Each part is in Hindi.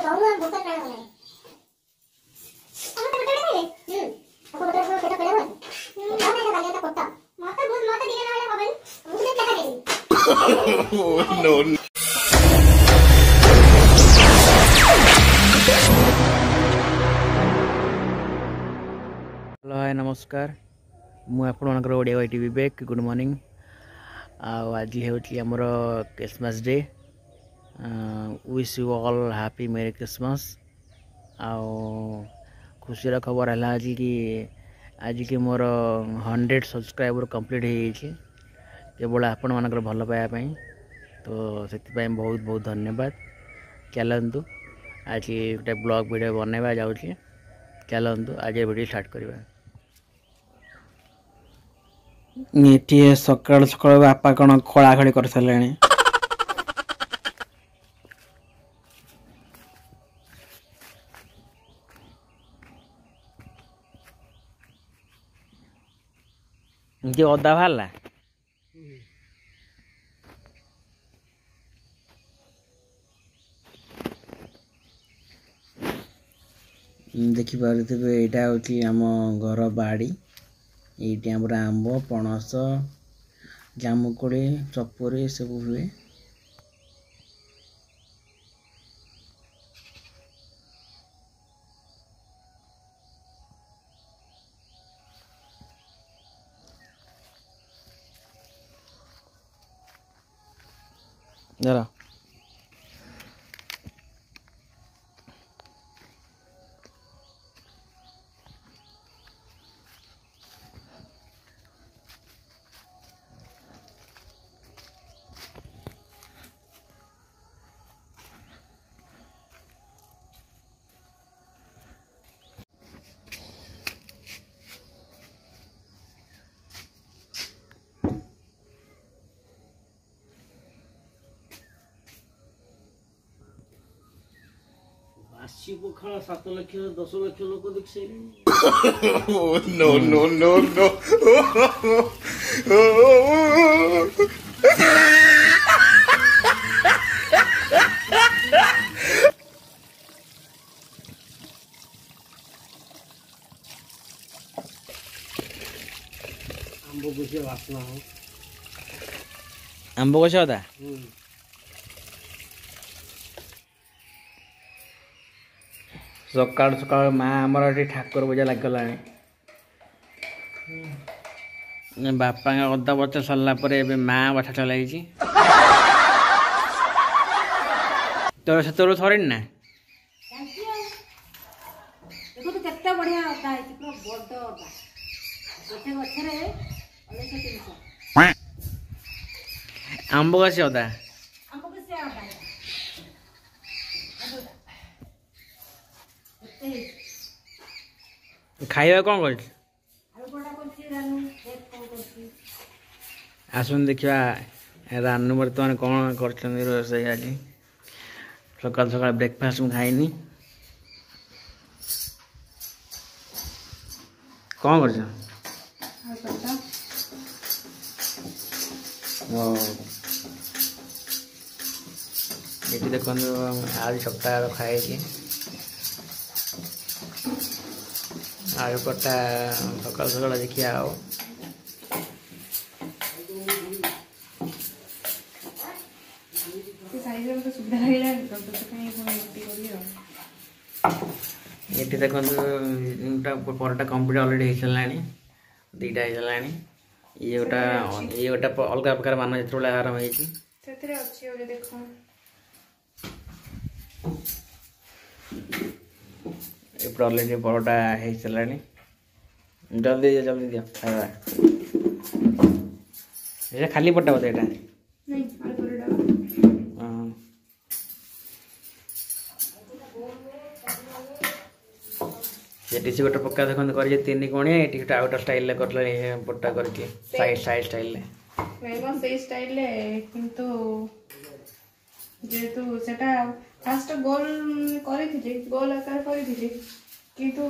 No. हेलो हाय नमस्कार मु आपणकर Odia Y TV back good morning आज हूँ आमर Christmas day wish you all happy merry Christmas आउ खुशी खबर है आज की मोर 100 सब्सक्राइबर कंप्लीट हो केवल आपण मानकर भल पाइबापी तो से बहुत बहुत धन्यवाद। चलतु आज गोटे ब्लॉग वीडियो बनवा जाऊँगी चलतु आज वीडियो स्टार्ट करवा। ये सकाल सकाल बापा कौन खड़ा खड़ी कर सारे जे अदा बाहरला देखिपे यहाँ हूँ आम घर बाड़ी ये आमर आंब पणस जामुकोड़ी सपुरी सब हुए। जरा आशी पखाड़ 7 लाख 10 लाख लोक देख सारे। No, no, no, no. आंब कुछ वासना हो आंब कुछ होता सकाल सकाल माँ आमर ये ठाकुर पूजा लगला बापा अदा बच्चा सरला माँ बछा चलाई तोर से तोर थोड़ी ना आंब कैसे होता खाଇବା कौन कर आसन देखा रानू बर्तमान कौन कर रोषे आज सकाल सकाल ब्रेकफास्ट में खाइनी कौन कर देख आज सप्ताह खाई आलू कटा सकाल सकाल देखिए आओ ये देखो परटा कंप्लीट अलरेडी हो सारा दीटा हो सारा ये गोटा अलग प्रकार मान जो आरंभ हो अलरेडी परटा हो सारा जल्दी दियो खाଇବା ये खाली पट्टा बोलते यहाँ ये गोटे पक्का देखते कर 3 कोणिया ये गोटे आउट स्टाइल कर पट्टा कर साइड स्टाइल स्टाइल किंतु जेतु सेटा फास्ट गोल करी गोल आकार करी किंतु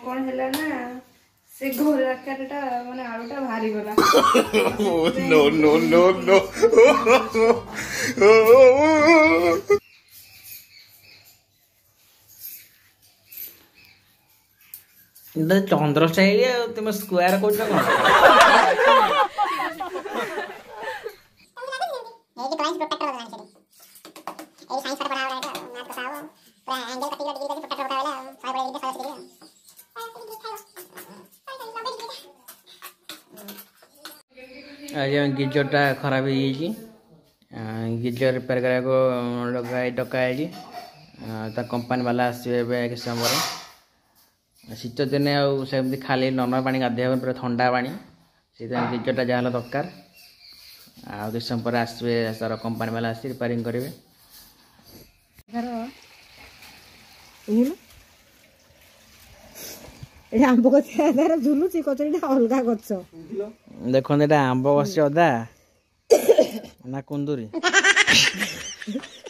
कौन है ना से गोल आकारटा माने आलूटा भारी गला। No, no, no, no. चंद्र स्टाइल तुम स्क्वायर कौन आज गिजरटा खराब हो गिजर रिपेयर करा डकाई कंपनी वाला आसवे किसी समय शीत दिने आमती खाली नर्माल पानी गाधे पूरा ठंडा पानी से गिजरटा जहाँ दरकार आ किसी समय पर आसवे तार कंपनी वाला आस रिपेयरिंग करेंगे आंब गछ झुलुची कचरी अलग गछ देखो आंब गछ अदा ना कुंदुरी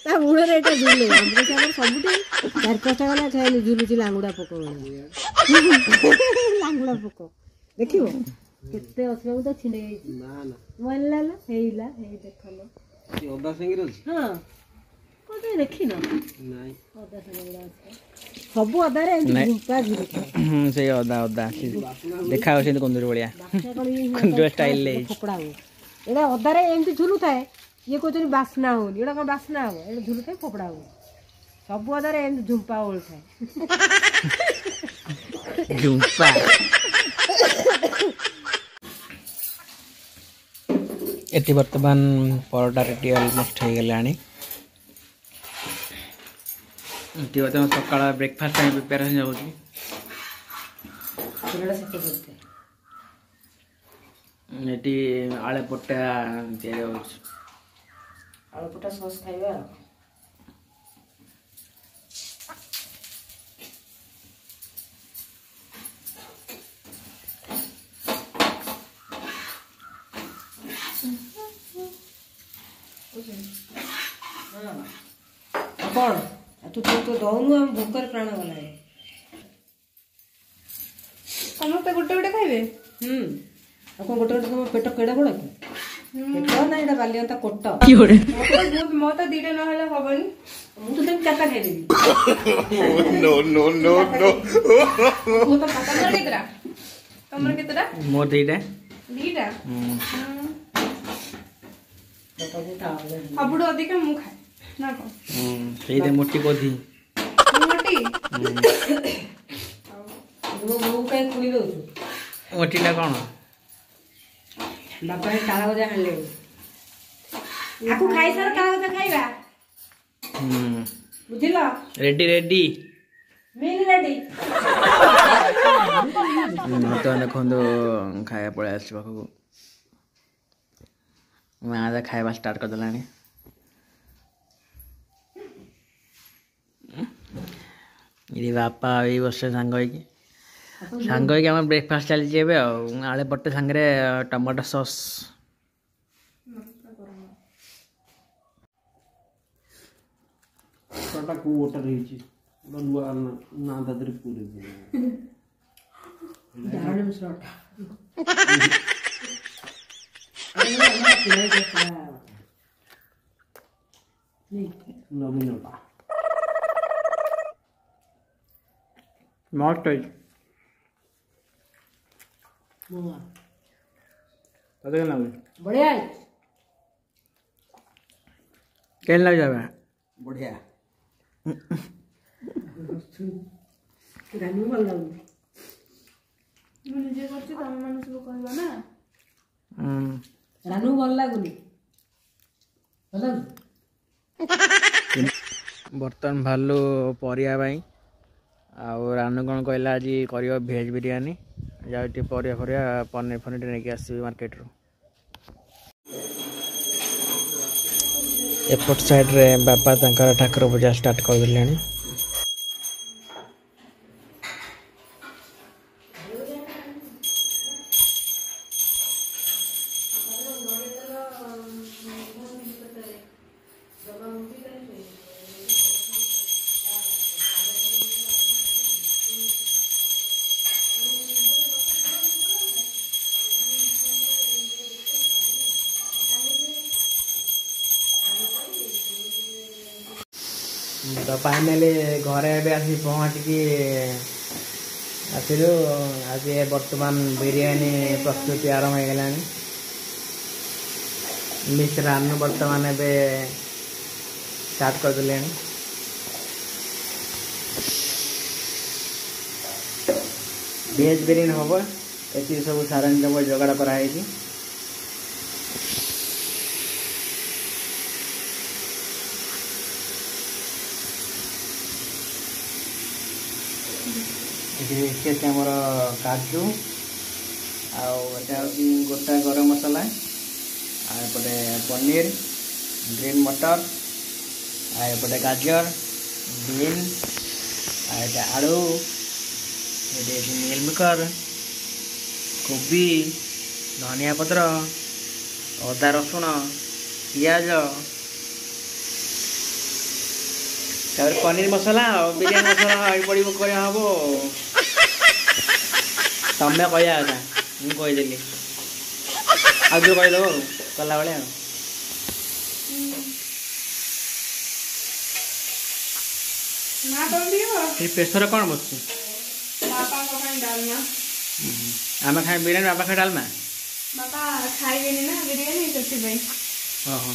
ता मूल रे एटा झुले आंब गछ हमर सबुठी 4-5 गला खाइली झुलुची लांगुडा पको लांगुडा पको देखिबो केते असबा तो छिंडे गई ना ना मोला ला हेइला हे देखलो ई ओदा संगी रो हां कोते देखि न नाही ओदा संगी रो सब अदा रे गुंपा झुलुची से अदा अदा देखा हो से कुंदुरी बलिया कुंदुरी स्टाइल ले पकड़ा हो एडा अदा रे एमती झुलु थाए ये कोचरी बासना हो एडा का बासना हो एडा झुलु थाए पकड़ा हो सब अदा रे एमती झुंपा ओल थाए झुंपा एटी वर्तमान परोटा रेडी ऑलमोस्ट हो गलानी एटी वर्तमान सकाळ ब्रेकफास्ट टाइम प्रिपेरेशन होची एडा सके बोलते एटी आळे पट्टा तयारी होची आलू पटा सॉस खाइबा कौन तू तो दौनु हम भूकर प्राण गला है समस्त गोटे गोटे खाइबे अपन गोटे गोटे तुम पेट केड़ा बड़ा की पेट ना एटा बालियंता कोट की होरे मो तो दीटे न हले हबनी मु तो तुम चाटा खाइ देबी नो नो नो नो मो तो खाता केतरा तमर केतरा मोर दीटा दीटा अबुडो अधिक मु खाए ना को सेई मोटी कोधी मोटी मु काई खुली दो मोटीटा कोन बापा ताला गजा हले आकु खाइ सार ताला गजा खाइबा बुझिला रेडी रेडी मिल रेडी तो देखो खाया पड़े आस पाखक मैं आधा खाଇବା स्टार्ट कर देलानी ये बापा ये बस सांग आम ब्रेकफास्ट चलती आले पट्टे सांगे टमाटो सॉस मस्त बढ़िया केन लग जावे बढ़िया रानू भल लागू मुझे जे करछि तम मन सब कहबा ना रानू भल लागुनी भल बर्तन भालु परिया भाई आउ रानू कौन कहला आज कर भेज बिरियानी जाए परिया फरिया पनीर फनीर नहीं आस मार्केट रू एपट साइड रे बापा तंकर ठाकुर पूजा स्टार्ट कर दिले तो फाइनाली घरे आसी पहुँचिकी आसिलु आज बर्तमान बिरयानी प्रस्तुति आरंभ हो गलानी मिश्र आम बर्तमान ए स्टार्ट कर दिले वेज बिरयानी हम ये सब सरंजाम जोगाड़ कराई आमर काजू आटा गोटा गरम मसला आएपटे पनीर ग्रीन मटर आएपटे गाजर बीन आटा आलू मिल मेकर कोबी धनिया पत्र अदा रसुण पियाज पनीर मसला और बिरयानी मसला पड़ो कह हम तमें कहया था मुझे कहीदेली आज कहीदेव कला बेले प्रेसर कौन बस आम खाए बिरयानी बापा खाए डालमा बापा खाइबे ना बिरयानी से हाँ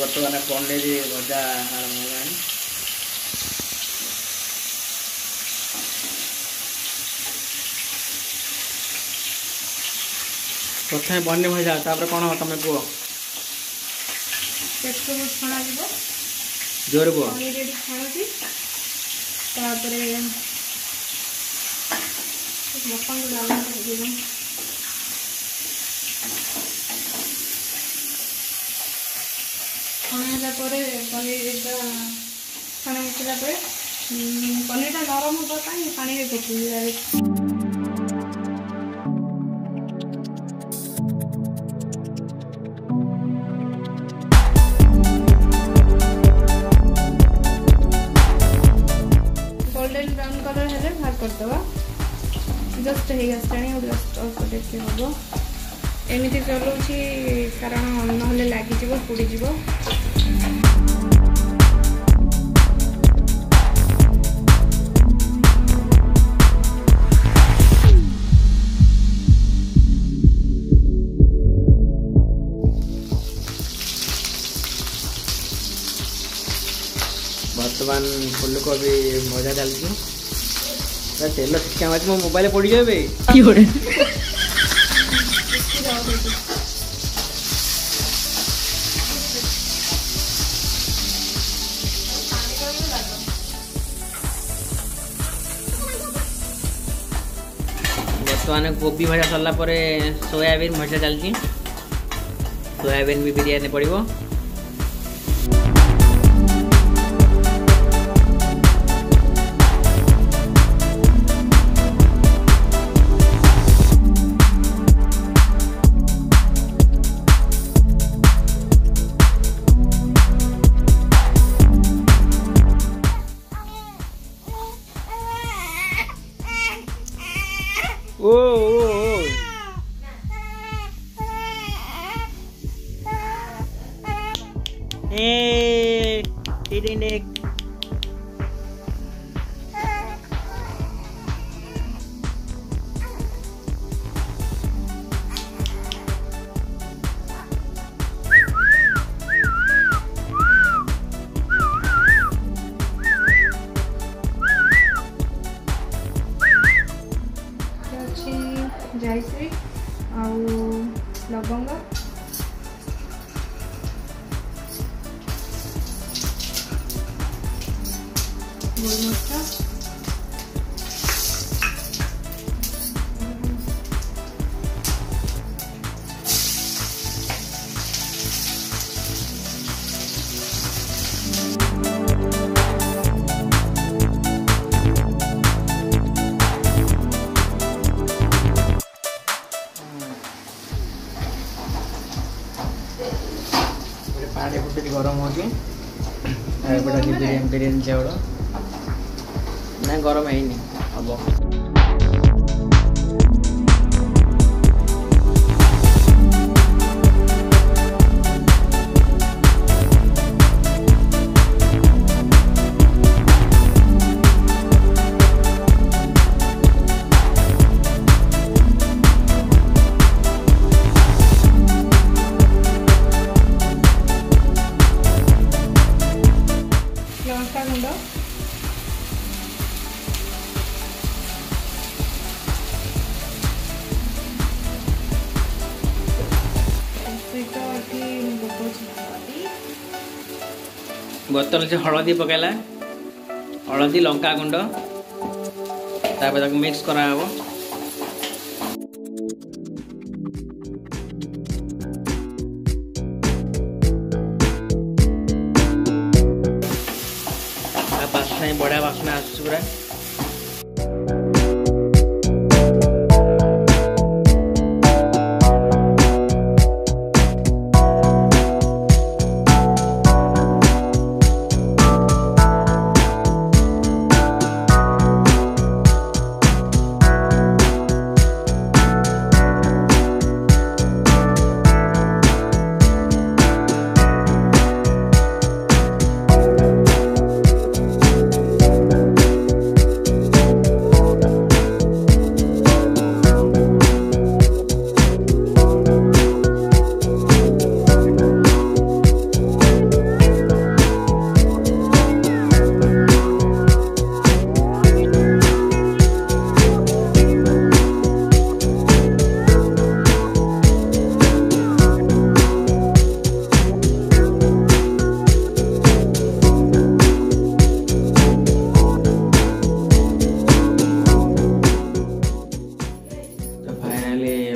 बर्तमान पनीर भजा आरम्भ होगा प्रथम पनीर भजा कौन हम तुम कह छणा जोर कह पनीर छाणुची छणाला पनीर छाणी मुसला पनीर नरम हाँपाई पानी में पकड़ गोल्डन ब्राउन कलर हेले बाहर करदे जस्ट हो गया जस्ट अल्प देखिए हम एमती चलाऊँगी कारण ना लगिज पोड़ीज बर्तमान फुलकोबी भजा चलती तेल छिका मार मो मोबाइल पड़ जाए बर्तमान कोबी भजा सरला सोयाबीन भजा चलती सोयाबीन भी बिरयानी पड़ो ओ ए टिडिंडेक जायश्री आउ लवंग गोलमरिच पानी फुटी गरम हो बिरयानी चाउल ना गरम है हम बोतल से हलदी पकेला हलदी लंका गुंड मिक्स करा हबो बास्ना बढ़िया बास्ना आस पूरा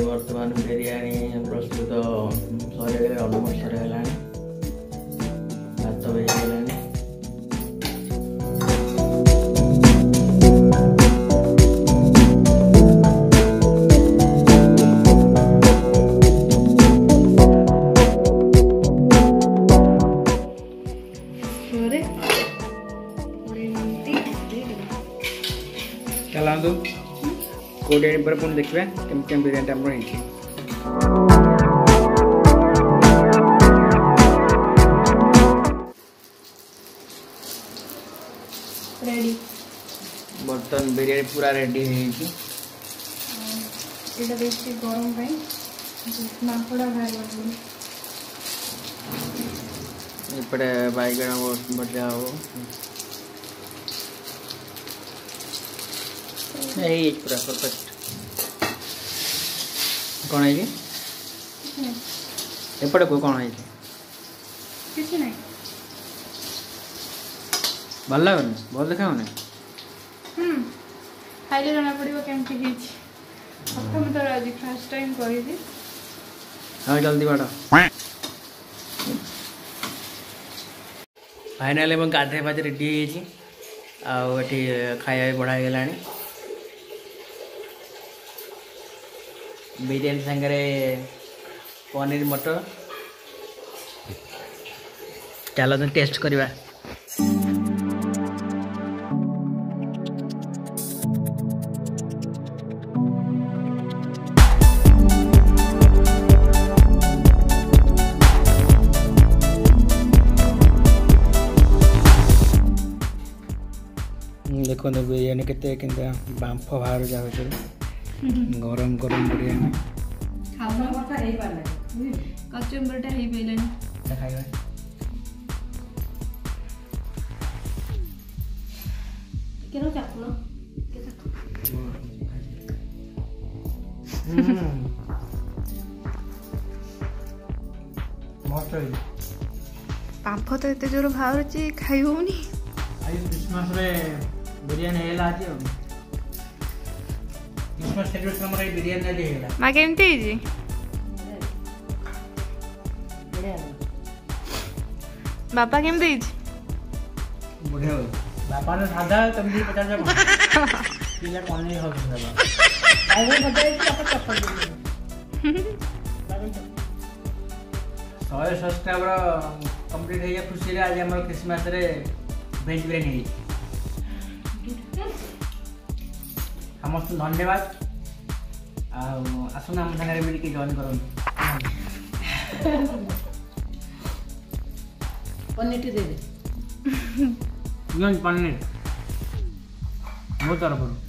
बर्तमान बिरयानी प्रस्तुत सर अलमोस्ट सरगला भात हो चलातु कोड़े पर पुणी देखिए केम बिरयानी आम रेडी बर्तन बिरयानी पूरा रेडी है बेसी गरम मापड़ा बाहर इपटे बैगण भजा हो पूरा परफेक्ट कौन है एपटे को कौन है किसी नहीं भल लगन बहुत देखा खाइले जना पड़ो केमती प्रथम थर आज फर्स्ट टाइम करी हाँ जल्दी बाड़ फाइनाल गाधे फाधे रेडी आठी खाया बढ़ा गला बिरयानी सांगे पनीर मटर चलो तो टेस्ट करवा देखो बिरयानी केते बांफ बाहर जाए गरम गरम बिरयानी कचुम्बरटा हो पाइलानी खाइबा केनो चाकुलो बांफ तो एत जोर बाहर खाई होनी क्रिसमस रे बिरयानी हेला आज क्रिसमस सेलिब्रेशन हमर बिरयानी आज हेला मा केमती जी बापा केमती बढ़िया हो बापा ने सादा तमदी 50 जा पिला कोन नहीं हो बाबा आइए बताइए कि आप चप्पल 100 सब्सक्राइबर कंप्लीट हो जाए खुशी आज आम क्रिसमस रे भेज बिरयानी समस्त धन्यवाद आसना आम सागर मिलकर जॉइन करूँ पनीर दे दे पनीर मो तरफ